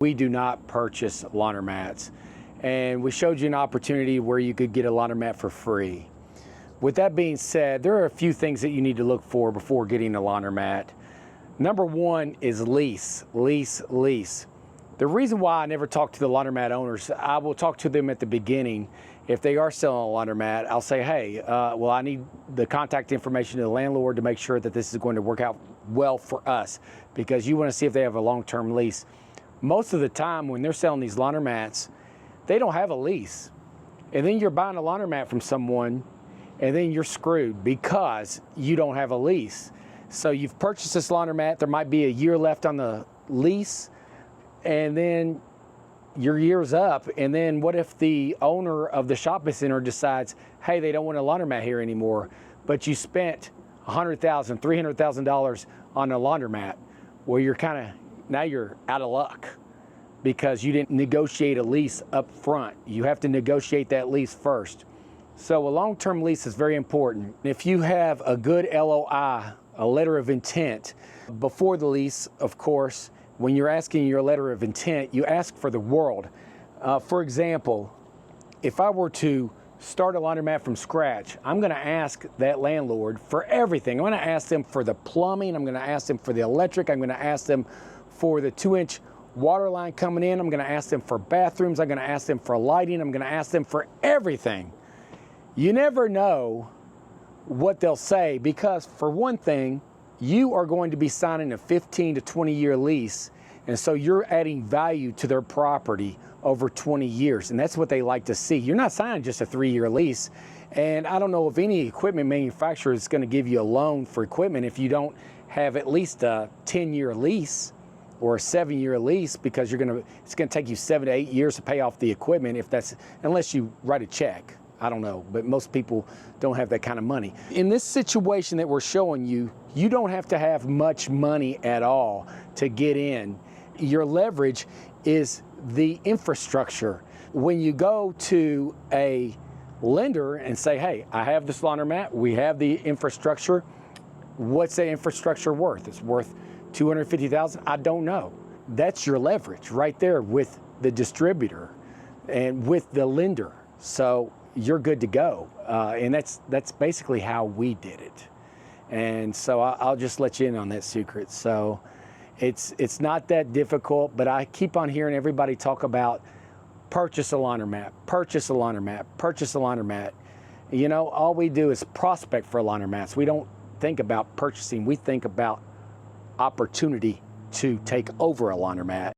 We do not purchase laundromats, and we showed you an opportunity where you could get a laundromat for free. With that being said, there are a few things that you need to look for before getting a laundromat. Number one is lease. The reason why I never talk to the laundromat owners, I will talk to them at the beginning. If they are selling a laundromat, I'll say, hey, well, I need the contact information of the landlord to make sure that this is going to work out well for us, because you want to see if they have a long-term lease. Most of the time when they're selling these laundromats, they don't have a lease. And then you're buying a laundromat from someone, and then you're screwed because you don't have a lease. So you've purchased this laundromat, there might be a year left on the lease, and then your year's up, and then what if the owner of the shopping center decides, hey, they don't want a laundromat here anymore, but you spent $100,000, $300,000 on a laundromat? Well, now you're out of luck because you didn't negotiate a lease up front. You have to negotiate that lease first. So a long-term lease is very important. If you have a good LOI, a letter of intent, before the lease, of course, when you're asking your letter of intent, you ask for the world. For example, if I were to start a laundromat from scratch, I'm going to ask that landlord for everything. I'm going to ask them for the plumbing. I'm going to ask them for the electric. I'm going to ask them for the 2-inch water line coming in. I'm going to ask them for bathrooms. I'm going to ask them for lighting. I'm going to ask them for everything. You never know what they'll say, because for one thing, you are going to be signing a 15 to 20 year lease, and so you're adding value to their property over 20 years, and that's what they like to see. You're not signing just a 3-year lease, and I don't know if any equipment manufacturer is going to give you a loan for equipment if you don't have at least a 10-year lease or a 7-year lease, because it's going to take you 7 to 8 years to pay off the equipment, unless you write a check. I don't know, but most people don't have that kind of money. In this situation that we're showing you, you don't have to have much money at all to get in. Your leverage is the infrastructure. When you go to a lender and say, hey, I have this laundromat, we have the infrastructure, what's the infrastructure worth? It's worth $250,000? I don't know. That's your leverage right there with the distributor and with the lender. So you're good to go. And that's basically how we did it. And so I'll just let you in on that secret. So it's not that difficult, but I keep on hearing everybody talk about purchase a laundromat, purchase a laundromat, purchase a laundromat. You know, all we do is prospect for laundromats. We don't think about purchasing. We think about opportunity to take over a laundromat.